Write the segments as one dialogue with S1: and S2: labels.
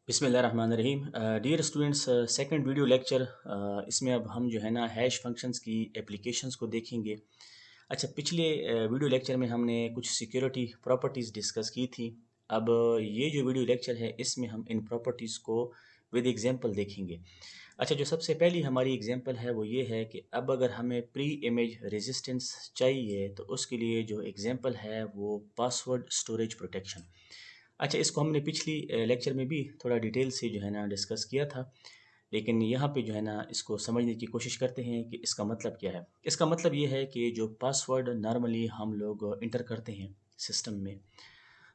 S1: बिस्मिल्लाहिर्रहमानिर्रहीम। Dear students, second video lecture. इसमें अब हम जो है ना हैश फंक्शंस की एप्लीकेशंस को देखेंगे। अच्छा, पिछले वीडियो लेक्चर में हमने कुछ सिक्योरिटी प्रॉपर्टीज़ डिस्कस की थी। अब ये जो वीडियो लेक्चर है इसमें हम इन प्रॉपर्टीज़ को विद एग्जांपल देखेंगे। अच्छा, जो सबसे पहली हमारी एग्जांपल है वो ये है कि अब अगर हमें प्री इमेज रेजिस्टेंस चाहिए तो उसके लिए जो एग्जांपल है वो पासवर्ड स्टोरेज प्रोटेक्शन। अच्छा, इसको हमने पिछली लेक्चर में भी थोड़ा डिटेल से जो है ना डिस्कस किया था, लेकिन यहाँ पे जो है ना इसको समझने की कोशिश करते हैं कि इसका मतलब क्या है। इसका मतलब ये है कि जो पासवर्ड नॉर्मली हम लोग इंटर करते हैं सिस्टम में,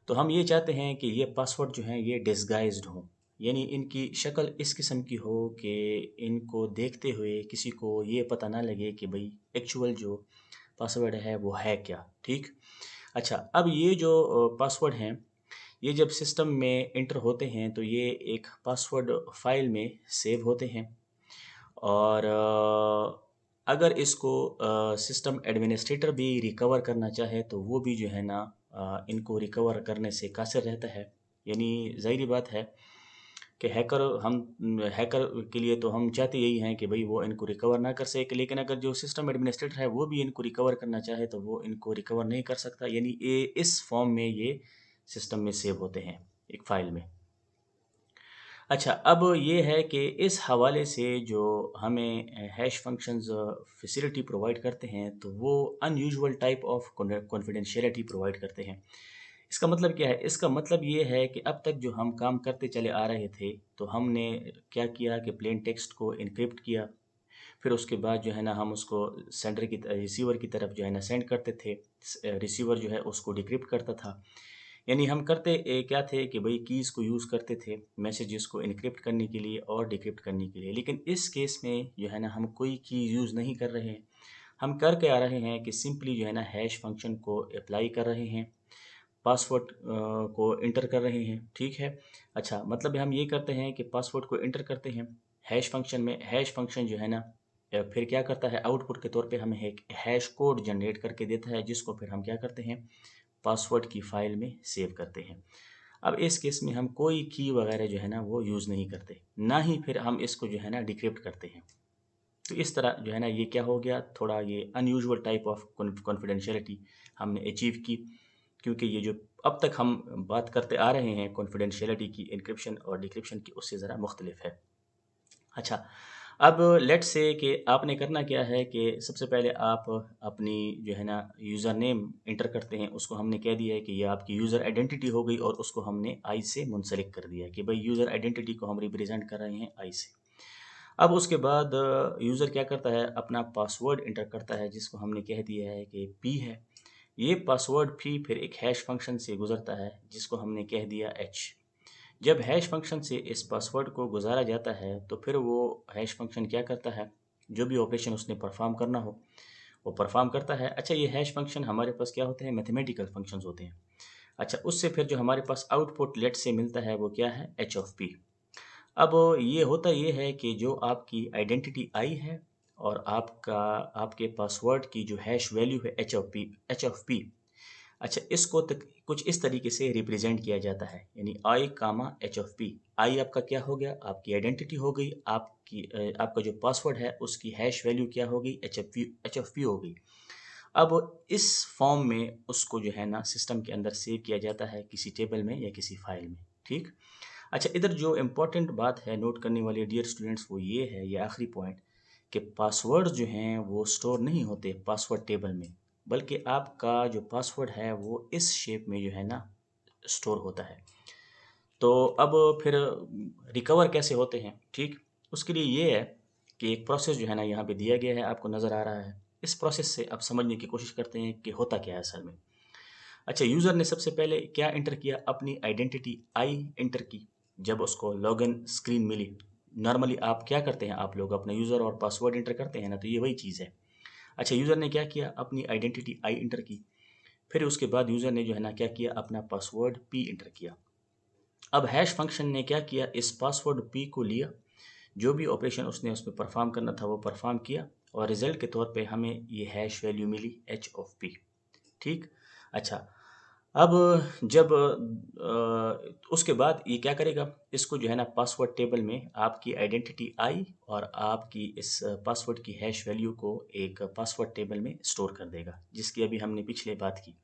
S1: तो हम ये चाहते हैं कि ये पासवर्ड जो हैं ये डिसगाइज्ड हों, यानी इनकी शक्ल इस किस्म की हो कि इनको देखते हुए किसी को ये पता ना लगे कि भाई एक्चुअल जो पासवर्ड है वो है क्या। ठीक। अच्छा, अब ये जो पासवर्ड हैं ये जब सिस्टम में इंटर होते हैं तो ये एक पासवर्ड फाइल में सेव होते हैं। और अगर इसको सिस्टम एडमिनिस्ट्रेटर भी रिकवर करना चाहे तो वो भी जो है ना इनको रिकवर करने से कासिर रहता है। यानी ज़ाहिरी बात है कि हैकर के लिए तो हम चाहते यही हैं कि भाई वो इनको रिकवर ना कर सके, लेकिन अगर जो सिस्टम एडमिनिस्ट्रेटर है वो भी इनको रिकवर करना चाहे तो वो इनको रिकवर नहीं कर सकता। यानी ये इस फॉर्म में ये सिस्टम में सेव होते हैं एक फ़ाइल में। अच्छा, अब ये है कि इस हवाले से जो हमें हैश फंक्शंस फैसिलिटी प्रोवाइड करते हैं तो वो unusual type of confidentiality provide करते हैं। इसका मतलब क्या है? इसका मतलब ये है कि अब तक जो हम काम करते चले आ रहे थे तो हमने क्या किया कि प्लेन टेक्स्ट को इनक्रिप्ट किया, फिर उसके बाद जो है ना हम उसको रिसीवर की तरफ जो है ना सेंड करते थे। रिसीवर जो है उसको डिक्रिप्ट करता था। यानी हम करते क्या थे कि भाई कीज़ को यूज़ करते थे मैसेजेस को इनक्रिप्ट करने के लिए और डिक्रिप्ट करने के लिए, लेकिन इस केस में जो है ना हम कोई की यूज़ नहीं कर रहे हैं। हम कर के आ रहे हैं कि सिंपली जो है ना हैश फंक्शन को अप्लाई कर रहे हैं, पासवर्ड को इंटर कर रहे हैं। ठीक है। अच्छा, मतलब हम ये करते हैं कि पासवर्ड को इंटर करते हैं हैश फंक्शन में। हैश फंक्शन जो है ना फिर क्या करता है, आउटपुट के तौर पे हमें एक हैश कोड जनरेट करके देता है, जिसको फिर हम क्या करते हैं, पासवर्ड की फ़ाइल में सेव करते हैं। अब इस केस में हम कोई की वगैरह जो है ना वो यूज़ नहीं करते, ना ही फिर हम इसको जो है ना डिक्रिप्ट करते हैं। तो इस तरह जो है ना ये क्या हो गया, थोड़ा ये अनयूजुअल टाइप ऑफ कॉन्फिडेंशियलिटी हमने अचीव की, क्योंकि ये जो अब तक हम बात करते आ रहे हैं कॉन्फिडेंशियलिटी की, इंक्रिप्शन और डिक्रिप्शन की, उससे ज़रा मुख्तलिफ है। अच्छा, अब लेट्स से कि आपने करना क्या है कि सबसे पहले आप अपनी जो है ना यूज़र नेम इंटर करते हैं। उसको हमने कह दिया है कि ये आपकी यूज़र आइडेंटिटी हो गई और उसको हमने आई से मुंसलिक कर दिया है कि भाई यूज़र आइडेंटिटी को हम रिप्रेजेंट कर रहे हैं आई से। अब उसके बाद यूज़र क्या करता है, अपना पासवर्ड इंटर करता है, जिसको हमने कह दिया है कि पी है। ये पासवर्ड भी फिर एक हैश फंक्शन से गुजरता है जिसको हमने कह दिया एच। जब हैश फंक्शन से इस पासवर्ड को गुजारा जाता है तो फिर वो हैश फंक्शन क्या करता है, जो भी ऑपरेशन उसने परफॉर्म करना हो वो परफॉर्म करता है। अच्छा, ये हैश फंक्शन हमारे पास क्या होते हैं, मैथमेटिकल फंक्शंस होते हैं। अच्छा, उससे फिर जो हमारे पास आउटपुट लेट से मिलता है वो क्या है, एच ऑफ पी। अब ये होता ये है कि जो आपकी आइडेंटिटी आई है और आपके पासवर्ड की जो हैश वैल्यू है एच ऑफ पी। अच्छा, इसको कुछ इस तरीके से रिप्रेजेंट किया जाता है, यानी आई कामा एच ऑफ पी। आई आपका क्या हो गया, आपकी आइडेंटिटी हो गई, आपका जो पासवर्ड है उसकी हैश वैल्यू क्या हो गई, एच ऑफ पी हो गई। अब इस फॉर्म में उसको जो है ना सिस्टम के अंदर सेव किया जाता है किसी टेबल में या किसी फाइल में। ठीक। अच्छा, इधर जो इम्पोर्टेंट बात है नोट करने वाली डियर स्टूडेंट्स वो ये है, ये आखिरी पॉइंट, कि पासवर्ड जो हैं वो स्टोर नहीं होते पासवर्ड टेबल में, बल्कि आपका जो पासवर्ड है वो इस शेप में जो है ना स्टोर होता है। तो अब फिर रिकवर कैसे होते हैं, ठीक, उसके लिए ये है कि एक प्रोसेस जो है ना यहाँ पे दिया गया है, आपको नज़र आ रहा है। इस प्रोसेस से अब समझने की कोशिश करते हैं कि होता क्या है असल में। अच्छा, यूज़र ने सबसे पहले क्या इंटर किया, अपनी आइडेंटिटी आई इंटर की जब उसको लॉगिन स्क्रीन मिली। नॉर्मली आप क्या करते हैं, आप लोग अपना यूज़र और पासवर्ड इंटर करते हैं ना, तो ये वही चीज़ है। अच्छा, यूज़र ने क्या किया, अपनी आइडेंटिटी आई इंटर की, फिर उसके बाद यूज़र ने जो है ना क्या किया, अपना पासवर्ड पी इंटर किया। अब हैश फंक्शन ने क्या किया, इस पासवर्ड पी को लिया, जो भी ऑपरेशन उसने उसमें परफॉर्म करना था वो परफॉर्म किया, और रिजल्ट के तौर पे हमें ये हैश वैल्यू मिली एच ऑफ पी। ठीक। अच्छा, अब जब तो उसके बाद ये क्या करेगा, इसको जो है ना पासवर्ड टेबल में आपकी आइडेंटिटी आई और आपकी इस पासवर्ड की हैश वैल्यू को एक पासवर्ड टेबल में स्टोर कर देगा, जिसकी अभी हमने पिछले बात की।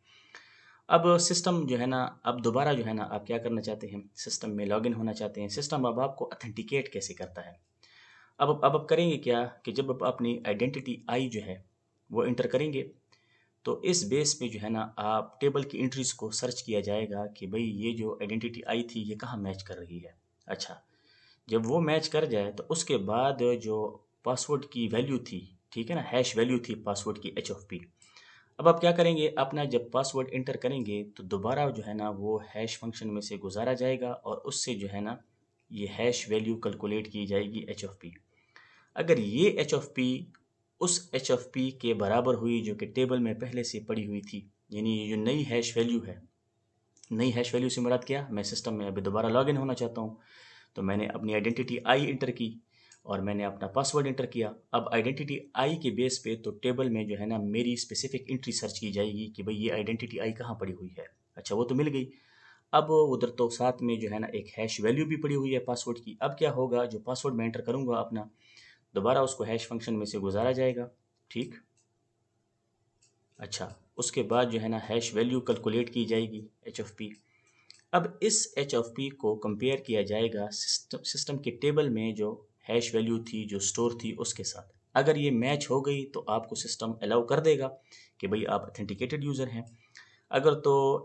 S1: अब सिस्टम जो है ना, अब दोबारा जो है ना आप क्या करना चाहते हैं, सिस्टम में लॉगिन होना चाहते हैं। सिस्टम अब आपको ऑथेंटिकेट कैसे करता है, अब आप करेंगे क्या कि जब आप अपनी आइडेंटिटी आई जो है वो इंटर करेंगे, तो इस बेस पे जो है ना आप टेबल की एंट्रीज को सर्च किया जाएगा कि भाई ये जो आइडेंटिटी आई थी ये कहाँ मैच कर रही है। अच्छा, जब वो मैच कर जाए तो उसके बाद जो पासवर्ड की वैल्यू थी, ठीक है ना, हैश वैल्यू थी पासवर्ड की एच ऑफ पी, अब आप क्या करेंगे, अपना जब पासवर्ड इंटर करेंगे तो दोबारा जो है ना वो हैश फंक्शन में से गुजारा जाएगा और उससे जो है ना ये हैश वैल्यू कैलकुलेट की जाएगी एच ऑफ पी। अगर ये एच ऑफ पी उस एच ऑफ पी के बराबर हुई जो कि टेबल में पहले से पड़ी हुई थी, यानी ये जो नई हैश वैल्यू है, नई हैश वैल्यू से मुराद क्या, मैं सिस्टम में अभी दोबारा लॉगिन होना चाहता हूँ, तो मैंने अपनी आइडेंटिटी आई इंटर की और मैंने अपना पासवर्ड इंटर किया। अब आइडेंटिटी आई के बेस पे तो टेबल में जो है ना मेरी स्पेसिफिक एंट्री सर्च की जाएगी कि भाई ये आइडेंटिटी आई कहाँ पड़ी हुई है। अच्छा, वो तो मिल गई। अब उधर तो साथ में जो है ना एक हैश वैल्यू भी पड़ी हुई है पासवर्ड की। अब क्या होगा, जो पासवर्ड मैं एंटर करूँगा अपना, दोबारा उसको हैश फंक्शन में से गुजारा जाएगा, ठीक। अच्छा, उसके बाद जो है ना हैश वैल्यू कैलकुलेट की जाएगी एच ऑफ पी। अब इस एच ऑफ पी को कंपेयर किया जाएगा सिस्टम के टेबल में जो हैश वैल्यू थी, जो स्टोर थी, उसके साथ। अगर ये मैच हो गई तो आपको सिस्टम अलाउ कर देगा कि भाई आप ऑथेंटिकेटेड यूज़र हैं। अगर तो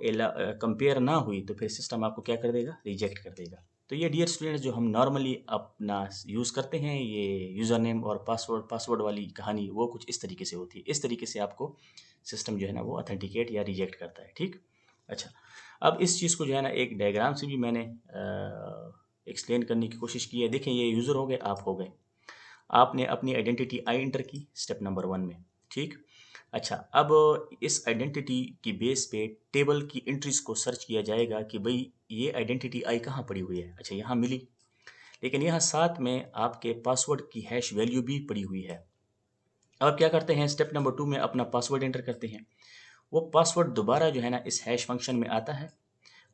S1: कंपेयर ना हुई तो फिर सिस्टम आपको क्या कर देगा, रिजेक्ट कर देगा। तो ये डियर स्टूडेंट्स जो हम नॉर्मली अपना यूज़ करते हैं, ये यूज़र नेम और पासवर्ड पासवर्ड वाली कहानी वो कुछ इस तरीके से होती है। इस तरीके से आपको सिस्टम जो है ना वो ऑथेंटिकेट या रिजेक्ट करता है, ठीक। अच्छा, अब इस चीज़ को जो है ना एक डायग्राम से भी मैंने एक्सप्लेन करने की कोशिश की है। देखें, ये यूज़र हो गए, आप हो गए, आपने अपनी आइडेंटिटी आई इंटर की स्टेप नंबर 1 में, ठीक। अच्छा, अब इस आइडेंटिटी की बेस पे टेबल की एंट्रीज को सर्च किया जाएगा कि भाई ये आइडेंटिटी आई कहाँ पड़ी हुई है। अच्छा, यहाँ मिली, लेकिन यहाँ साथ में आपके पासवर्ड की हैश वैल्यू भी पड़ी हुई है। अब क्या करते हैं, स्टेप नंबर 2 में अपना पासवर्ड एंटर करते हैं। वो पासवर्ड दोबारा जो है ना इस हैश फंक्शन में आता है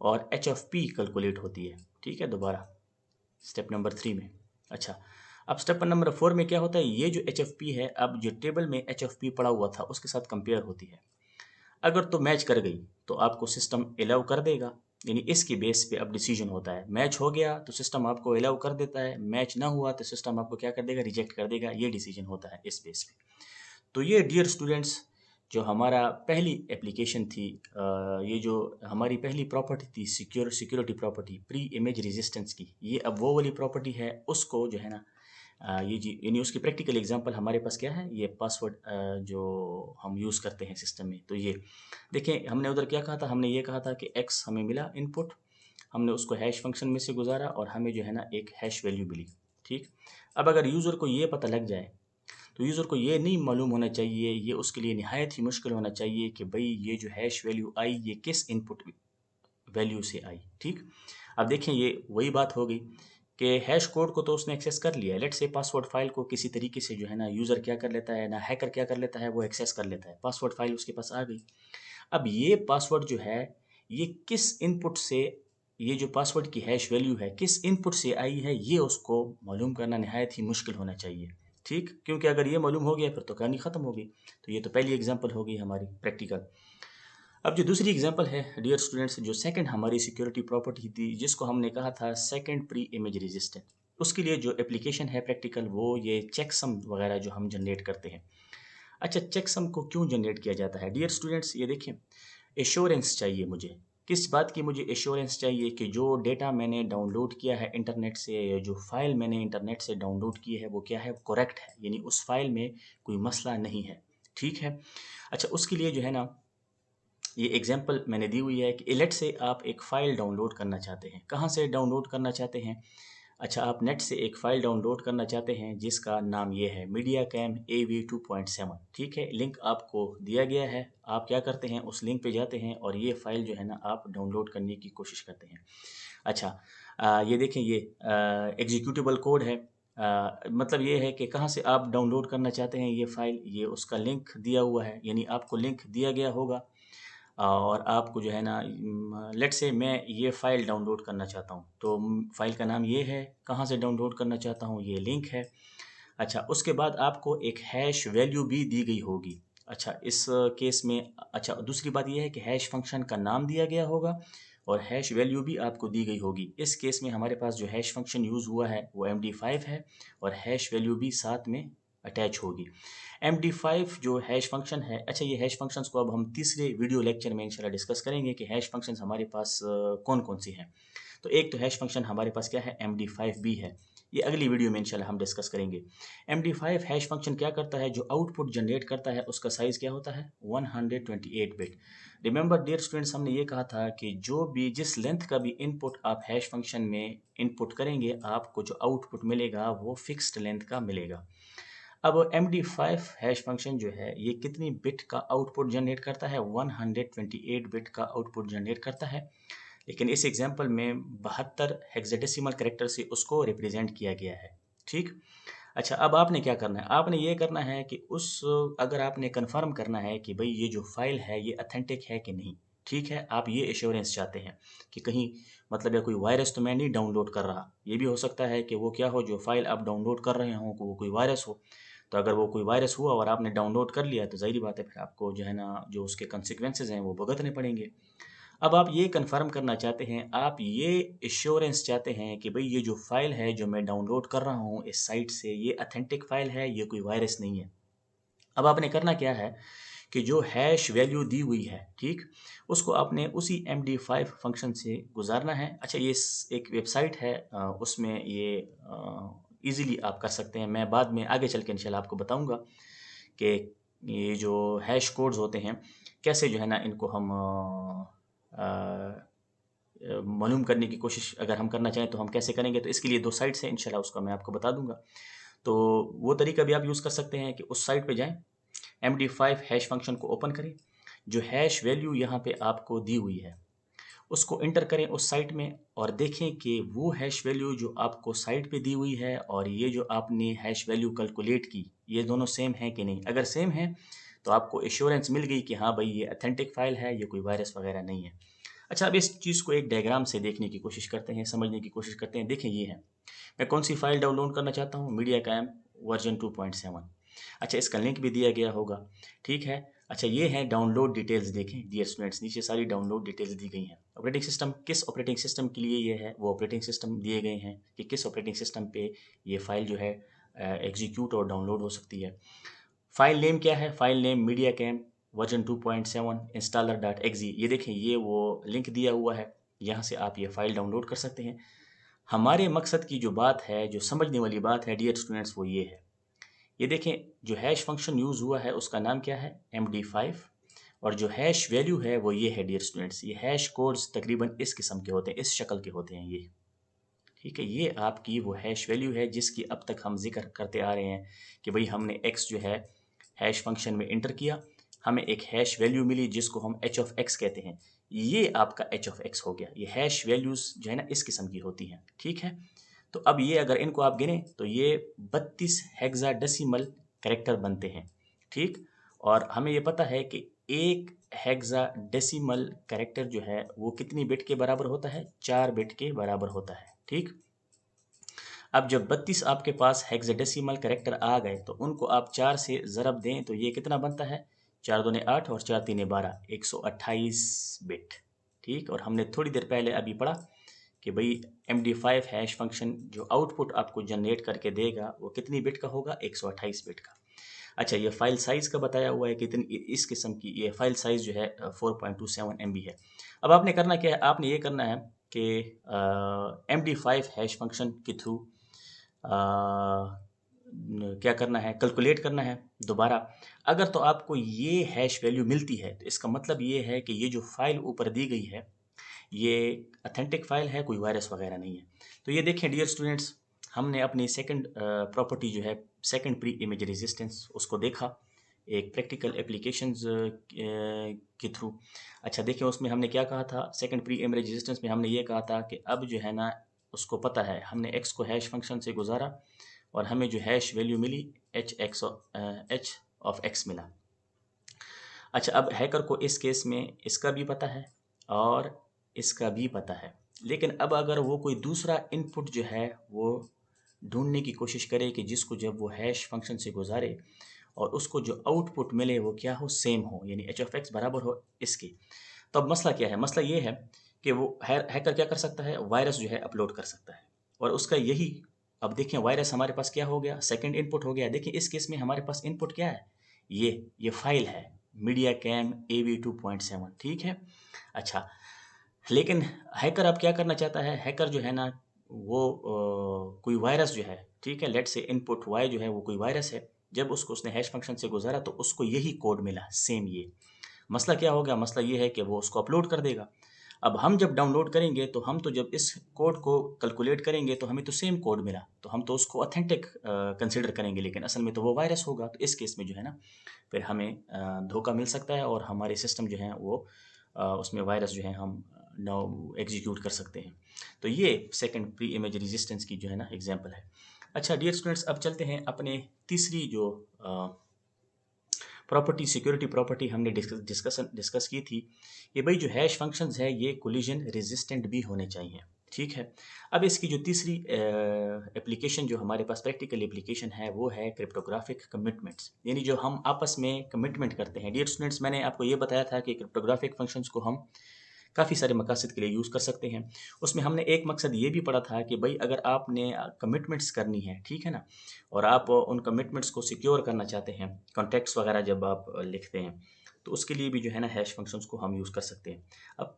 S1: और एच ऑफ पी कैलकुलेट होती है, ठीक है, दोबारा स्टेप नंबर 3 में। अच्छा, अब स्टेप नंबर 4 में क्या होता है, ये जो एच एफ पी है अब जो टेबल में एच एफ पी पड़ा हुआ था उसके साथ कंपेयर होती है। अगर तो मैच कर गई तो आपको सिस्टम अलाउ कर देगा, यानी इसके बेस पे अब डिसीजन होता है। मैच हो गया तो सिस्टम आपको अलाउ कर देता है, मैच ना हुआ तो सिस्टम आपको क्या कर देगा, रिजेक्ट कर देगा। ये डिसीजन होता है इस बेस पे। तो ये डियर स्टूडेंट्स जो हमारा पहली एप्लीकेशन थी, ये जो हमारी पहली प्रॉपर्टी थी security property pre image resistance की, ये अब वो वाली प्रॉपर्टी है। उसको जो है ना ये जी यानी उसकी प्रैक्टिकल एग्जांपल हमारे पास क्या है, ये पासवर्ड जो हम यूज़ करते हैं सिस्टम में। तो ये देखें, हमने उधर क्या कहा था, हमने ये कहा था कि एक्स हमें मिला इनपुट, हमने उसको हैश फंक्शन में से गुजारा और हमें जो है ना एक हैश वैल्यू मिली, ठीक। अब अगर यूज़र को ये पता लग जाए, तो यूज़र को ये नहीं मालूम होना चाहिए, ये उसके लिए निहायत ही मुश्किल होना चाहिए कि भाई ये जो हैश वैल्यू आई ये किस इनपुट वैल्यू से आई, ठीक। अब देखें, ये वही बात हो गई कि हैश कोड को तो उसने एक्सेस कर लिया। लेट्स से पासवर्ड फाइल को किसी तरीके से जो है ना यूज़र क्या कर लेता है ना, हैकर क्या कर लेता है, वो एक्सेस कर लेता है, पासवर्ड फाइल उसके पास आ गई। अब ये पासवर्ड जो है ये किस इनपुट से, ये जो पासवर्ड की हैश वैल्यू है किस इनपुट से आई है, ये उसको मालूम करना नहायत ही मुश्किल होना चाहिए, ठीक। क्योंकि अगर ये मालूम हो गया फिर तो कहानी ख़त्म हो गई। तो ये तो पहली एग्जांपल हो गई हमारी प्रैक्टिकल। अब जो दूसरी एग्जांपल है डियर स्टूडेंट्स, जो सेकंड हमारी सिक्योरिटी प्रॉपर्टी थी जिसको हमने कहा था सेकंड प्री इमेज रेजिस्टेंट, उसके लिए जो एप्लीकेशन है प्रैक्टिकल, वो ये चेकसम वगैरह जो हम जनरेट करते हैं। अच्छा, चेकसम को क्यों जनरेट किया जाता है डियर स्टूडेंट्स, ये देखें, एश्योरेंस चाहिए मुझे। किस बात की मुझे एश्योरेंस चाहिए, कि जो डेटा मैंने डाउनलोड किया है इंटरनेट से, या जो फाइल मैंने इंटरनेट से डाउनलोड की है वो क्या है, करेक्ट है, यानी उस फाइल में कोई मसला नहीं है, ठीक है। अच्छा, उसके लिए जो है ना ये एग्जांपल मैंने दी हुई है कि लेट से आप एक फ़ाइल डाउनलोड करना चाहते हैं। कहाँ से डाउनलोड करना चाहते हैं? अच्छा, आप नेट से एक फ़ाइल डाउनलोड करना चाहते हैं जिसका नाम ये है मीडिया कैम AV 2.7, ठीक है। लिंक आपको दिया गया है, आप क्या करते हैं, उस लिंक पे जाते हैं और ये फ़ाइल जो है ना आप डाउनलोड करने की कोशिश करते हैं। अच्छा, ये देखें, ये एग्जीक्यूटेबल कोड है। मतलब ये है कि कहाँ से आप डाउनलोड करना चाहते हैं ये फ़ाइल, ये उसका लिंक दिया हुआ है, यानी आपको लिंक दिया गया होगा। और आपको जो है ना लेट से मैं ये फ़ाइल डाउनलोड करना चाहता हूँ, तो फ़ाइल का नाम ये है, कहाँ से डाउनलोड करना चाहता हूँ, ये लिंक है। अच्छा, उसके बाद आपको एक हैश वैल्यू भी दी गई होगी। अच्छा, इस केस में अच्छा दूसरी बात ये है कि हैश फंक्शन का नाम दिया गया होगा और हैश वैल्यू भी आपको दी गई होगी। इस केस में हमारे पास जो हैश फंक्शन यूज़ हुआ है वो MD5 है और हैश वैल्यू भी साथ में अटैच होगी। MD5 जो हैश फंक्शन है, अच्छा ये हैश फंक्शंस को अब हम तीसरे वीडियो लेक्चर में इंशाल्लाह डिस्कस करेंगे कि हैश फंक्शंस हमारे पास कौन कौन सी हैं। तो एक तो हैश फंक्शन हमारे पास क्या है, MD5 भी है। ये अगली वीडियो में इंशाल्लाह हम डिस्कस करेंगे। MD5 हैश फंक्शन क्या करता है, जो आउटपुट जनरेट करता है उसका साइज़ क्या होता है, 128 बिट। रिमेंबर डियर स्टूडेंट्स, हमने ये कहा था कि जो भी जिस लेंथ का भी इनपुट आप हैश फंक्शन में इनपुट करेंगे, आपको जो आउटपुट मिलेगा वो फिक्स्ड लेंथ का मिलेगा। अब MD5 हैश फंक्शन जो है ये कितनी बिट का आउटपुट जनरेट करता है, 128 बिट का आउटपुट जनरेट करता है। लेकिन इस एग्जांपल में 72 हेक्साडेसिमल कैरेक्टर से उसको रिप्रेजेंट किया गया है। ठीक। अच्छा, अब आपने क्या करना है, आपने ये करना है कि उस अगर आपने कंफर्म करना है कि भाई ये जो फाइल है ये अथेंटिक है कि नहीं। ठीक है, आप ये एश्योरेंस चाहते हैं कि कहीं मतलब या कोई वायरस तो मैं नहीं डाउनलोड कर रहा। ये भी हो सकता है कि वो क्या हो, जो फाइल आप डाउनलोड कर रहे हो वो कोई वायरस हो। तो अगर वो कोई वायरस हुआ और आपने डाउनलोड कर लिया तो ज़ाहिर बात है फिर आपको जो है ना जो उसके कंसिक्वेंसेज हैं वो भुगतने पड़ेंगे। अब आप ये कंफर्म करना चाहते हैं, आप ये एश्योरेंस चाहते हैं कि भाई ये जो फ़ाइल है जो मैं डाउनलोड कर रहा हूँ इस साइट से, ये अथेंटिक फ़ाइल है, ये कोई वायरस नहीं है। अब आपने करना क्या है कि जो हैश वैल्यू दी हुई है, ठीक, उसको आपने उसी MD5 फंक्शन से गुजारना है। अच्छा, ये एक वेबसाइट है, उसमें ये इजीली आप कर सकते हैं। मैं बाद में आगे चल के इंशाल्लाह आपको बताऊंगा कि ये जो हैश कोड्स होते हैं कैसे जो है ना इनको हम मालूम करने की कोशिश अगर हम करना चाहें तो हम कैसे करेंगे। तो इसके लिए 2 साइट्स हैं, इंशाल्लाह उसका मैं आपको बता दूंगा। तो वो तरीका भी आप यूज़ कर सकते हैं कि उस साइट पे जाएं, MD5 हैश फंक्शन को ओपन करें, जो हैश वैल्यू यहाँ पे आपको दी हुई है उसको इंटर करें उस साइट में और देखें कि वो हैश वैल्यू जो आपको साइट पे दी हुई है और ये जो आपने हैश वैल्यू कैलकुलेट की, ये दोनों सेम है कि नहीं। अगर सेम है तो आपको एश्योरेंस मिल गई कि हाँ भाई ये अथेंटिक फाइल है, ये कोई वायरस वगैरह नहीं है। अच्छा, अब इस चीज़ को एक डायग्राम से देखने की कोशिश करते हैं, समझने की कोशिश करते हैं। देखें ये है, मैं कौन सी फाइल डाउनलोड करना चाहता हूँ, मीडिया कैम वर्जन 2.7। अच्छा, इसका लिंक भी दिया गया होगा। ठीक है। अच्छा, ये है डाउनलोड डिटेल्स। देखें डियर स्टूडेंट्स, नीचे सारी डाउनलोड डिटेल्स दी गई हैं। ऑपरेटिंग सिस्टम, किस ऑपरेटिंग सिस्टम के लिए ये है वो ऑपरेटिंग सिस्टम दिए गए हैं कि किस ऑपरेटिंग सिस्टम पे ये फाइल जो है एग्जीक्यूट और डाउनलोड हो सकती है। फाइल नेम क्या है, file name media cam version 2.7 installer.exe। ये देखें ये वो लिंक दिया हुआ है, यहाँ से आप ये फाइल डाउनलोड कर सकते हैं। हमारे मकसद की जो बात है, जो समझने वाली बात है डियर स्टूडेंट्स, वो ये है, ये देखें जो हैश फंक्शन यूज़ हुआ है उसका नाम क्या है, MD5। और जो हैश वैल्यू है वो ये है डियर स्टूडेंट्स। ये हैश कोड्स तकरीबन इस किस्म के होते हैं, इस शक्ल के होते हैं ये। ठीक है, ये आपकी वो हैश वैल्यू है जिसकी अब तक हम जिक्र करते आ रहे हैं कि भाई हमने x जो है हैश फंक्शन में इंटर किया, हमें एक हैश वैल्यू मिली जिसको हम h(x) कहते हैं। ये आपका h(x) हो गया। ये हैश वैल्यूज़ जो है ना इस किस्म की होती हैं। ठीक है। तो अब ये अगर इनको आप गिनें तो ये 32 हेक्साडेसिमल कैरेक्टर बनते हैं। ठीक। और हमें ये पता है कि एक हेक्साडेसिमल कैरेक्टर जो है वो कितनी बिट के बराबर होता है, 4 बिट के बराबर होता है। ठीक। अब जब 32 आपके पास हेक्साडेसिमल कैरेक्टर आ गए तो उनको आप 4 से ज़रब दें तो ये कितना बनता है, 4 दूने 8 और 4 तीने 12, 128 बिट। ठीक। और हमने थोड़ी देर पहले अभी पढ़ा कि भाई MD5 हैश फंक्शन जो आउटपुट आपको जनरेट करके देगा वो कितनी बिट का होगा, 128 बिट का। अच्छा, ये फाइल साइज़ का बताया हुआ है कितनी, इस किस्म की ये फाइल साइज़ जो है 4.27 MB है। अब आपने करना क्या है, आपने ये करना है कि MD5 हैश फंक्शन के थ्रू क्या करना है, कैलकुलेट करना है दोबारा। अगर तो आपको ये हैश वैल्यू मिलती है तो इसका मतलब ये है कि ये जो फाइल ऊपर दी गई है ये अथेंटिक फाइल है, कोई वायरस वगैरह नहीं है। तो ये देखें डियर स्टूडेंट्स, हमने अपनी सेकंड प्रॉपर्टी जो है सेकंड प्री इमेज रेजिस्टेंस उसको देखा एक प्रैक्टिकल एप्लीकेशंस के थ्रू। अच्छा देखिए उसमें हमने क्या कहा था, सेकंड प्री इमेज रेजिस्टेंस में हमने ये कहा था कि अब जो है ना उसको पता है, हमने x को हैश फंक्शन से गुजारा और हमें जो हैश वैल्यू मिली h ऑफ x मिला। अच्छा, अब हैकर को इस केस में इसका भी पता है और इसका भी पता है, लेकिन अब अगर वो कोई दूसरा इनपुट जो है वो ढूंढने की कोशिश करे कि जिसको जब वो हैश फंक्शन से गुजारे और उसको जो आउटपुट मिले वो क्या हो, सेम हो, यानी एच ऑफ एक्स बराबर हो इसके। तो अब मसला क्या है? मसला ये है कि वो हैकर क्या कर सकता है, वायरस जो है अपलोड कर सकता है। और उसका यही, अब देखिए वायरस हमारे पास क्या हो गया, सेकंड इनपुट हो गया। देखिए इस केस में हमारे पास इनपुट क्या है, ये फाइल है मीडिया कैम AV2.7, ठीक है। अच्छा, लेकिन हैकर अब क्या करना चाहता है, हैकर जो है ना वो कोई वायरस जो है, ठीक है, लेट से इनपुट वाई जो है वो कोई वायरस है, जब उसको उसने हैश फंक्शन से गुजारा तो उसको यही कोड मिला सेम। ये मसला क्या हो गया, मसला ये है कि वो उसको अपलोड कर देगा। अब हम जब डाउनलोड करेंगे तो हम तो जब इस कोड को कैलकुलेट करेंगे तो हमें तो सेम कोड मिला, तो हम तो उसको ऑथेंटिक कंसिडर करेंगे, लेकिन असल में तो वो वायरस होगा। तो इस केस में जो है ना फिर हमें धोखा मिल सकता है और हमारे सिस्टम जो है वो उसमें वायरस जो है हम नाउ एग्जीक्यूट कर सकते हैं। तो ये सेकंड प्री इमेज रेजिस्टेंस की जो है ना एग्जांपल है। अच्छा डियर स्टूडेंट्स, अब चलते हैं अपने तीसरी जो प्रॉपर्टी, सिक्योरिटी प्रॉपर्टी हमने डिस्कस की थी कि भाई जो हैश फंक्शंस है ये कोलिजन रेजिस्टेंट भी होने चाहिए, ठीक है। अब इसकी जो तीसरी एप्लीकेशन जो हमारे पास प्रैक्टिकल एप्लीकेशन है वो है क्रिप्टोग्राफिक कमिटमेंट्स, यानी जो हम आपस में कमिटमेंट करते हैं। डियर स्टूडेंट्स, मैंने आपको ये बताया था कि क्रिप्टोग्राफिक फंक्शंस को हम काफ़ी सारे मकासद के लिए यूज़ कर सकते हैं। उसमें हमने एक मकसद ये भी पढ़ा था कि भाई अगर आपने कमिटमेंट्स करनी है, ठीक है ना, और आप उन कमिटमेंट्स को सिक्योर करना चाहते हैं, कॉन्टैक्ट्स वगैरह जब आप लिखते हैं, तो उसके लिए भी जो है ना हैश फंक्शंस को हम यूज़ कर सकते हैं। अब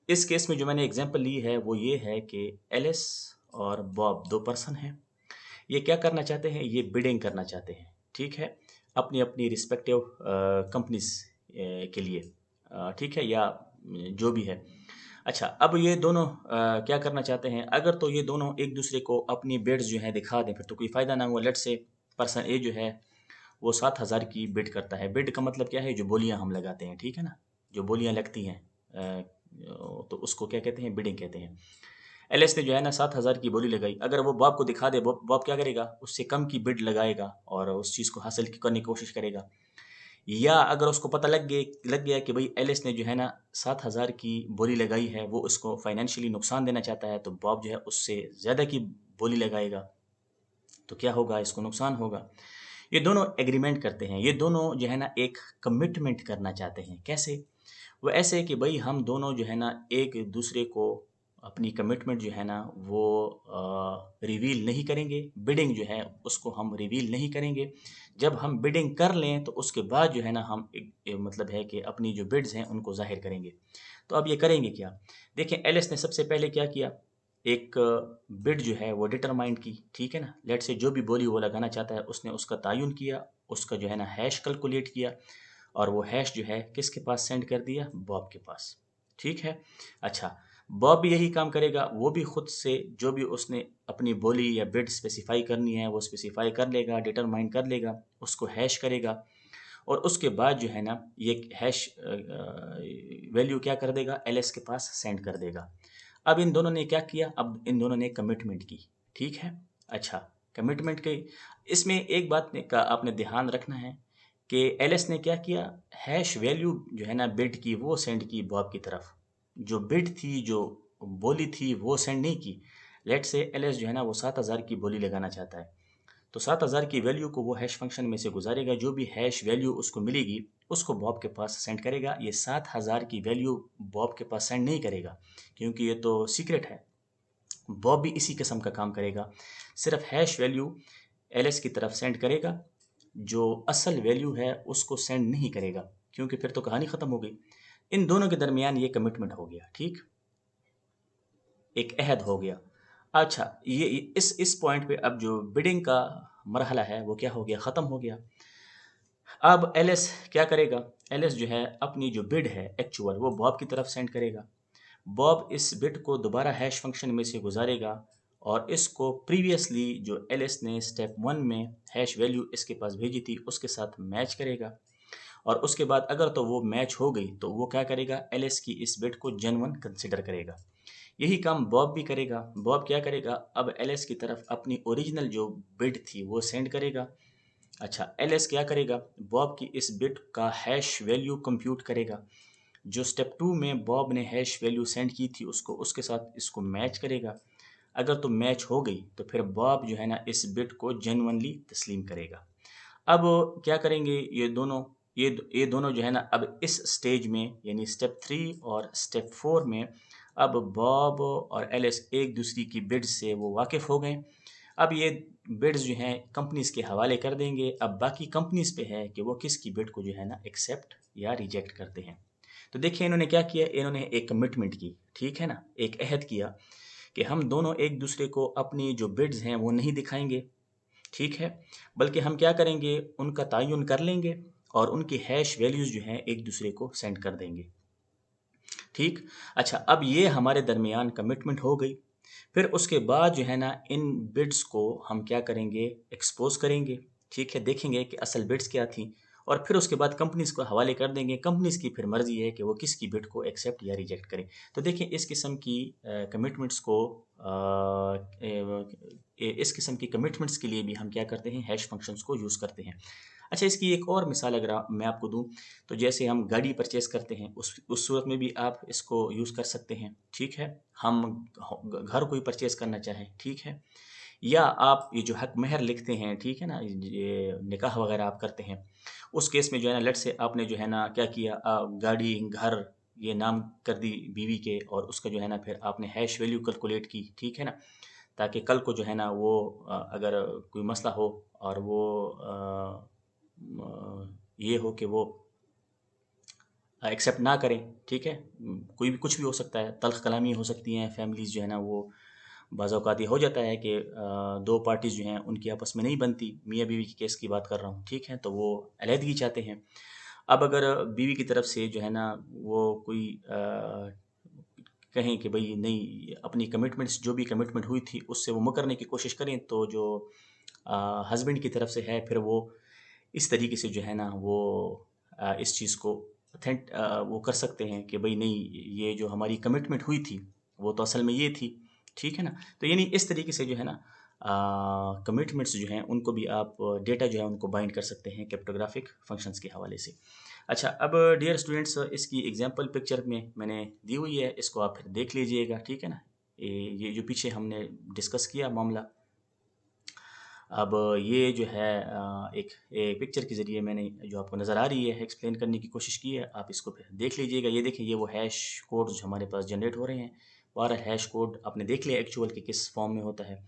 S1: इस केस में जो मैंने एग्जांपल ली है वो ये है कि एलिस और बॉब दो पर्सन हैं। ये क्या करना चाहते हैं, ये बिडिंग करना चाहते हैं, ठीक है, अपनी अपनी रिस्पेक्टिव कंपनीज के लिए, ठीक है, या जो भी है। अच्छा, अब ये दोनों क्या करना चाहते हैं, अगर तो ये दोनों एक दूसरे को अपनी बिड्स जो है दिखा दें फिर तो कोई फ़ायदा ना हुआ। लेट से पर्सन ए जो है वो 7,000 की बिड करता है। बिड का मतलब क्या है, जो बोलियां हम लगाते हैं, ठीक है ना, जो बोलियां लगती हैं तो उसको क्या कहते हैं, बिडिंग कहते हैं। एलएस ने जो है ना 7,000 की बोली लगाई, अगर वो बॉब को दिखा दे, बॉब क्या करेगा, उससे कम की बिड लगाएगा और उस चीज़ को हासिल करने की कोशिश करेगा। या अगर उसको पता लग गया कि भाई एलिस ने जो है ना 7,000 की बोली लगाई है, वो उसको फाइनेंशियली नुकसान देना चाहता है, तो बॉब जो है उससे ज़्यादा की बोली लगाएगा, तो क्या होगा, इसको नुकसान होगा। ये दोनों एग्रीमेंट करते हैं, ये दोनों जो है ना एक कमिटमेंट करना चाहते हैं। कैसे? वो ऐसे कि भाई हम दोनों जो है ना एक दूसरे को अपनी कमिटमेंट जो है ना वो रिवील नहीं करेंगे, बिडिंग जो है उसको हम रिवील नहीं करेंगे। जब हम बिडिंग कर लें तो उसके बाद जो है ना हम मतलब है कि अपनी जो बिड्स हैं उनको जाहिर करेंगे। तो अब ये करेंगे क्या, देखिए एलिस ने सबसे पहले क्या किया, एक बिड जो है वो डिटरमाइंड की, ठीक है ना, लेट से जो भी बोली वो लगाना चाहता है उसने उसका तयन किया, उसका जो है ना हैश कैलकुलेट किया और वो हैश जो है किसके पास सेंड कर दिया, बॉब के पास, ठीक है। अच्छा, बॉब भी यही काम करेगा, वो भी खुद से जो भी उसने अपनी बोली या बिड स्पेसिफाई करनी है वो स्पेसिफाई कर लेगा, डिटरमाइन कर लेगा, उसको हैश करेगा और उसके बाद जो है ना ये हैश वैल्यू क्या कर देगा, एलएस के पास सेंड कर देगा। अब इन दोनों ने क्या किया, अब इन दोनों ने कमिटमेंट की, ठीक है। अच्छा, कमिटमेंट की, इसमें एक बात का आपने ध्यान रखना है कि एलएस ने क्या किया, हैश वैल्यू जो है ना बिड की वो सेंड की बॉब की तरफ, जो बिड थी, जो बोली थी वो सेंड नहीं की। लेट से एलएस जो है ना वो 7,000 की बोली लगाना चाहता है, तो 7,000 की वैल्यू को वो हैश फंक्शन में से गुजारेगा, जो भी हैश वैल्यू उसको मिलेगी उसको बॉब के पास सेंड करेगा। ये 7,000 की वैल्यू बॉब के पास सेंड नहीं करेगा क्योंकि ये तो सीक्रेट है। बॉब भी इसी किस्म का काम करेगा, सिर्फ हैश वैल्यू एलएस की तरफ सेंड करेगा, जो असल वैल्यू है उसको सेंड नहीं करेगा, क्योंकि फिर तो कहानी ख़त्म हो गई। इन दोनों के दरमियान ये कमिटमेंट हो गया, ठीक, एक अहद हो गया। अच्छा, ये इस पॉइंट पे अब जो बिडिंग का मरहला है वो क्या हो गया, ख़त्म हो गया। अब एलएस क्या करेगा, एलएस जो है अपनी जो बिड है एक्चुअल वो बॉब की तरफ सेंड करेगा। बॉब इस बिट को दोबारा हैश फंक्शन में से गुजारेगा और इसको प्रीवियसली जो एलिस ने स्टेप 1 में हैश वैल्यू इसके पास भेजी थी उसके साथ मैच करेगा और उसके बाद अगर तो वो मैच हो गई तो वो क्या करेगा, एलिस की इस बिट को जेन्युइन कंसिडर करेगा। यही काम बॉब भी करेगा। बॉब क्या करेगा, अब एलिस की तरफ अपनी ओरिजिनल जो बिट थी वो सेंड करेगा। अच्छा, एलएस क्या करेगा, बॉब की इस बिट का हैश वैल्यू कंप्यूट करेगा। जो स्टेप 2 में बॉब ने हैश वैल्यू सेंड की थी उसको उसके साथ इसको मैच करेगा। अगर तो मैच हो गई तो फिर बॉब जो है ना इस बिट को जेन्युइनली तस्लीम करेगा। अब क्या करेंगे ये दोनों जो है ना अब इस स्टेज में यानी स्टेप 3 और स्टेप 4 में अब बॉब और एलिस एक दूसरे की बिड्स से वो वाकिफ़ हो गए। अब ये बिड्स जो हैं कंपनीज के हवाले कर देंगे। अब बाकी कंपनीज पे है कि वो किसकी बिड को जो है ना एक्सेप्ट या रिजेक्ट करते हैं। तो देखिए इन्होंने क्या किया, इन्होंने एक कमिटमेंट की, ठीक है ना, एक अहद किया कि हम दोनों एक दूसरे को अपनी जो बिड्स हैं वो नहीं दिखाएंगे, ठीक है, बल्कि हम क्या करेंगे उनका तयन कर लेंगे और उनकी हैश वैल्यूज़ जो हैं एक दूसरे को सेंड कर देंगे, ठीक। अच्छा, अब ये हमारे दरमियान कमिटमेंट हो गई। फिर उसके बाद जो है ना इन बिड्स को हम क्या करेंगे, एक्सपोज करेंगे, ठीक है, देखेंगे कि असल बिड्स क्या थी और फिर उसके बाद कंपनीज को हवाले कर देंगे। कंपनीज की फिर मर्जी है कि वो किसकी बिड को एक्सेप्ट या रिजेक्ट करें। तो देखिए इस किस्म की कमिटमेंट्स को इस किस्म की कमिटमेंट्स के लिए भी हम क्या करते हैं, हैश फंक्शंस को यूज़ करते हैं। अच्छा, इसकी एक और मिसाल अगर मैं आपको दूं तो जैसे हम गाड़ी परचेस करते हैं उस सूरत में भी आप इसको यूज़ कर सकते हैं, ठीक है। हम घर कोई परचेस करना चाहें, ठीक है, या आप ये जो हक महर लिखते हैं, ठीक है ना, ये निकाह वगैरह आप करते हैं, उस केस में जो है ना लेट से आपने जो है ना क्या किया, गाड़ी घर ये नाम कर दी बीवी के और उसका जो है ना फिर आपने हैश वैल्यू कैलकुलेट की, ठीक है ना, ताकि कल को जो है ना वो अगर कोई मसला हो और वो ये हो कि वो एक्सेप्ट ना करें, ठीक है। कोई भी कुछ भी हो सकता है, तल्ख कलामी हो सकती हैं, फैमिलीज़ जो है ना वो बाज़ औक़ात ये हो जाता है कि दो पार्टीज़ जो हैं उनकी आपस में नहीं बनती, मियाँ बीवी के केस की बात कर रहा हूँ, ठीक है, तो वो अलहदगी चाहते हैं। अब अगर बीवी की तरफ से जो है ना वो कोई कहें कि भई नहीं, अपनी कमिटमेंट्स जो भी कमिटमेंट हुई थी उससे वो मुकरने की कोशिश करें, तो जो हस्बैंड की तरफ से है फिर वो इस तरीके से जो है ना वो इस चीज़ को वो कर सकते हैं कि भाई नहीं, ये जो हमारी कमिटमेंट हुई थी वो तो असल में ये थी, ठीक है ना। तो यानी इस तरीके से जो है ना कमिटमेंट्स जो हैं उनको भी आप डेटा जो है उनको बाइंड कर सकते हैं क्रिप्टोग्राफिक फंक्शंस के हवाले से। अच्छा, अब डियर स्टूडेंट्स इसकी एग्जांपल पिक्चर में मैंने दी हुई है, इसको आप फिर देख लीजिएगा, ठीक है ना। ये जो पीछे हमने डिस्कस किया मामला, अब ये जो है एक पिक्चर के ज़रिए मैंने जो आपको नज़र आ रही है एक्सप्लेन करने की कोशिश की है, आप इसको फिर देख लीजिएगा। ये देखिए, ये वो हैश कोड जो हमारे पास जनरेट हो रहे हैं, 12 हैश कोड आपने देख लिया एक्चुअल के किस फॉर्म में होता है।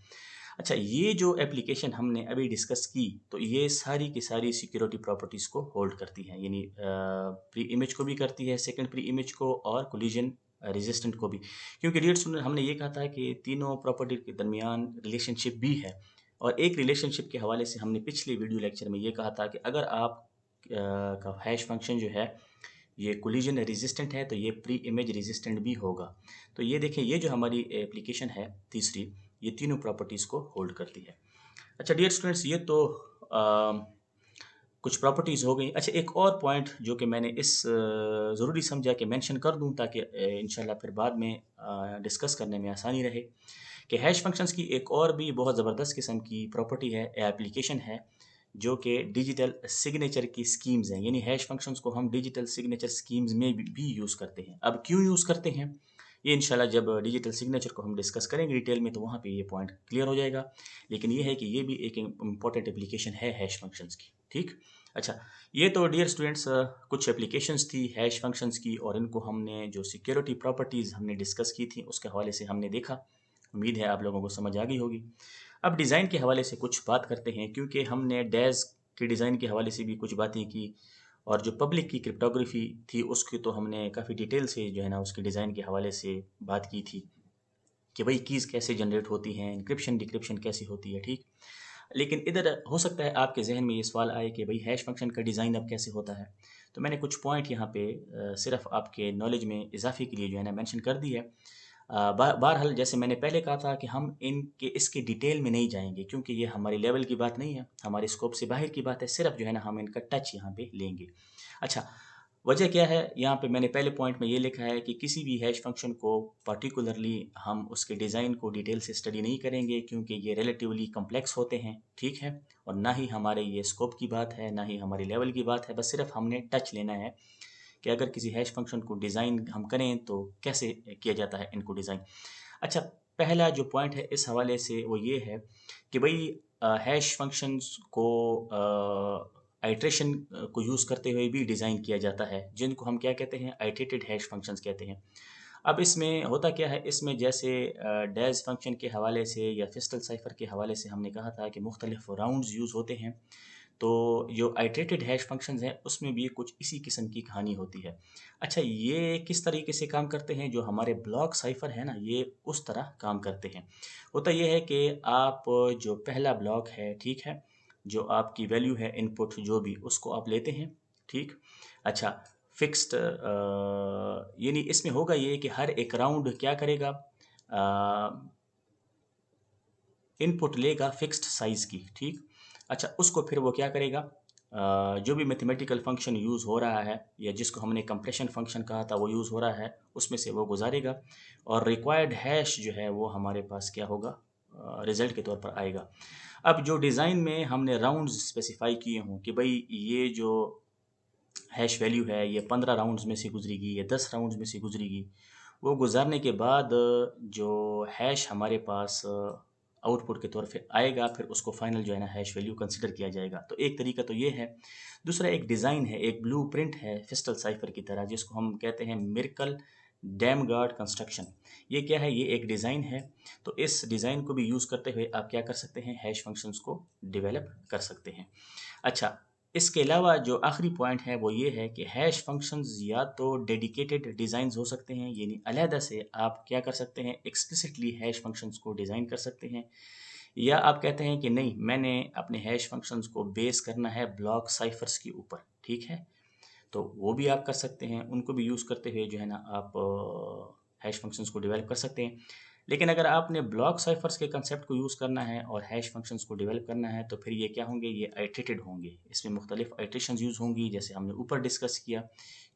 S1: अच्छा, ये जो एप्लीकेशन हमने अभी डिस्कस की तो ये सारी की सारी सिक्योरिटी प्रॉपर्टीज़ को होल्ड करती हैं, यानी प्री इमेज को भी करती है, सेकंड प्री इमेज को, और कोलिजन रेजिस्टेंट को भी। क्योंकि डियर स्टूडेंट हमने ये कहा था कि तीनों प्रॉपर्टी के दरमियान रिलेशनशिप भी है, और एक रिलेशनशिप के हवाले से हमने पिछले वीडियो लेक्चर में ये कहा था कि अगर आप का हैश फंक्शन जो है ये कोलिजन रेजिस्टेंट है तो ये प्री इमेज रेजिस्टेंट भी होगा। तो ये देखें, ये जो हमारी एप्लीकेशन है तीसरी, ये तीनों प्रॉपर्टीज़ को होल्ड करती है। अच्छा डियर स्टूडेंट्स, ये तो कुछ प्रॉपर्टीज़ हो गई। अच्छा, एक और पॉइंट जो कि मैंने इस ज़रूरी समझा कि मेंशन कर दूं ताकि इंशाल्लाह फिर बाद में डिस्कस करने में आसानी रहे, कि हैश फंक्शंस की एक और भी बहुत ज़बरदस्त किस्म की प्रॉपर्टी है, एप्लीकेशन है, जो कि डिजिटल सिग्नेचर की स्कीम्स हैं। यानी हैश फंक्शंस को हम डिजिटल सिग्नेचर स्कीम्स में भी यूज़ करते हैं। अब क्यों यूज़ करते हैं ये इंशाल्लाह जब डिजिटल सिग्नेचर को हम डिस्कस करेंगे डिटेल में तो वहाँ पे ये पॉइंट क्लियर हो जाएगा। लेकिन ये है कि ये भी एक इम्पॉर्टेंट एप्लीकेशन है हैश फंक्शंस की, ठीक। अच्छा, ये तो डियर स्टूडेंट्स कुछ एप्लीकेशंस थी हैश फंक्शंस की, और इनको हमने जो सिक्योरिटी प्रॉपर्टीज़ हमने डिस्कस की थी उसके हवाले से हमने देखा। उम्मीद है आप लोगों को समझ आ गई होगी। अब डिज़ाइन के हवाले से कुछ बात करते हैं, क्योंकि हमने डैज़ के डिज़ाइन के हवाले से भी कुछ बातें की, और जो पब्लिक की क्रिप्टोग्राफी थी उसकी तो हमने काफ़ी डिटेल से जो है ना उसके डिज़ाइन के हवाले से बात की थी कि भाई कीज़ कैसे जनरेट होती हैं, इनक्रिप्शन डिक्रिप्शन कैसे होती है, ठीक। लेकिन इधर हो सकता है आपके जहन में ये सवाल आए कि भाई हैश फंक्शन का डिज़ाइन अब कैसे होता है। तो मैंने कुछ पॉइंट यहाँ पे सिर्फ आपके नॉलेज में इजाफे के लिए जो है ना मेंशन कर दी है। बहरहाल जैसे मैंने पहले कहा था कि हम इनके इसके डिटेल में नहीं जाएंगे, क्योंकि ये हमारी लेवल की बात नहीं है, हमारे स्कोप से बाहर की बात है, सिर्फ जो है ना हम इनका टच यहाँ पे लेंगे। अच्छा, वजह क्या है, यहाँ पे मैंने पहले पॉइंट में ये लिखा है कि किसी भी हैश फंक्शन को पर्टिकुलरली हम उसके डिज़ाइन को डिटेल से स्टडी नहीं करेंगे, क्योंकि ये रिलेटिवली कम्प्लेक्स होते हैं, ठीक है। और ना ही हमारे ये स्कोप की बात है, ना ही हमारी लेवल की बात है, बस सिर्फ हमने टच लेना है कि अगर किसी हैश फंक्शन को डिज़ाइन हम करें तो कैसे किया जाता है इनको डिज़ाइन। अच्छा, पहला जो पॉइंट है इस हवाले से वो ये है कि भाई हैश फंक्शंस को आइट्रेशन को यूज़ करते हुए भी डिज़ाइन किया जाता है, जिनको हम क्या कहते हैं, आइट्रेटेड हैश फंक्शंस कहते हैं। अब इसमें होता क्या है, इसमें जैसे डैज़ फंक्शन के हवाले से या फिस्टल साइफ़र के हवाले से हमने कहा था कि मुख्तलिफ राउंड्स यूज़ होते हैं, तो जो आइट्रेटेड हैश फंक्शंस हैं उसमें भी कुछ इसी किस्म की कहानी होती है। अच्छा, ये किस तरीके से काम करते हैं, जो हमारे ब्लॉक साइफ़र है ना, ये उस तरह काम करते हैं। होता ये है कि आप जो पहला ब्लॉक है, ठीक है, जो आपकी वैल्यू है इनपुट जो भी, उसको आप लेते हैं, ठीक। अच्छा, फिक्स्ड यानी इसमें होगा ये कि हर एक राउंड क्या करेगा, इनपुट लेगा फिक्स्ड साइज़ की, ठीक। अच्छा, उसको फिर वो क्या करेगा, जो भी मैथमेटिकल फंक्शन यूज़ हो रहा है या जिसको हमने कंप्रेशन फंक्शन कहा था वो यूज़ हो रहा है, उसमें से वो गुजारेगा और रिक्वायर्ड हैश जो है वो हमारे पास क्या होगा, रिज़ल्ट के तौर पर आएगा। अब जो डिज़ाइन में हमने राउंड्स स्पेसिफ़ाई किए हों कि भई ये जो हैश वैल्यू है ये 15 राउंड्स में से गुजरेगी या 10 राउंड्स में से गुजरेगी, वो गुजारने के बाद जो हैश हमारे पास आउटपुट के तौर पे आएगा, फिर उसको फाइनल जो है ना हैश वैल्यू कंसिडर किया जाएगा। तो एक तरीका तो ये है। दूसरा एक डिज़ाइन है, एक ब्लूप्रिंट है फिस्टल साइफर की तरह, जिसको हम कहते हैं मिरेकल डैम गार्ड कंस्ट्रक्शन। ये क्या है, ये एक डिज़ाइन है। तो इस डिज़ाइन को भी यूज़ करते हुए आप क्या कर सकते हैं, हैश फंक्शंस को डेवलप कर सकते हैं। अच्छा, इसके अलावा जो आखिरी पॉइंट है वो ये है कि हैश फंक्शंस या तो डेडिकेटेड डिज़ाइंस हो सकते हैं, यानी अलहदा से आप क्या कर सकते हैं, एक्सप्लिसिटली हैश फंक्शंस को डिज़ाइन कर सकते हैं, या आप कहते हैं कि नहीं, मैंने अपने हैश फंक्शंस को बेस करना है ब्लॉक साइफर्स के ऊपर, ठीक है। तो वो भी आप कर सकते हैं, उनको भी यूज़ करते हुए जो है ना आप हैश फंक्शंस को डेवलप कर सकते हैं। लेकिन अगर आपने ब्लॉक साइफर्स के कंसेप्ट को यूज़ करना है और हैश फंक्शंस को डेवलप करना है, तो फिर ये क्या होंगे, ये आइट्रेटेड होंगे। इसमें मुख्तलिफ आइट्रेशंस यूज़ होंगी, जैसे हमने ऊपर डिस्कस किया,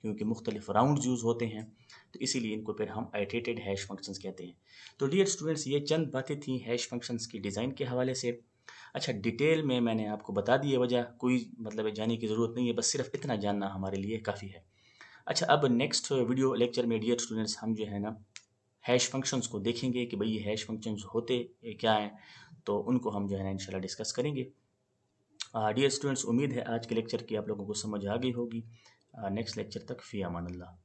S1: क्योंकि मुख्तलिफ राउंड्स यूज़ होते हैं, तो इसीलिए इनको फिर हम आइट्रेटेड हैश फंक्शंस कहते हैं। तो डियर स्टूडेंट्स, ये चंद बातें थी हैश फंक्शंस की डिज़ाइन के हवाले से। अच्छा, डिटेल में मैंने आपको बता दी है वजह, कोई मतलब जाने की ज़रूरत नहीं है, बस सिर्फ इतना जानना हमारे लिए काफ़ी है। अच्छा, अब नेक्स्ट वीडियो लेक्चर में डियर स्टूडेंट्स हम जो है ना हैश फंक्शंस को देखेंगे कि भाई ये हैश फंक्शंस होते क्या हैं, तो उनको हम जो है ना इंशाल्लाह डिस्कस करेंगे। डियर स्टूडेंट्स, उम्मीद है आज के लेक्चर की आप लोगों को समझ आ गई होगी। नेक्स्ट लेक्चर तक फ़ी अमान अल्लाह।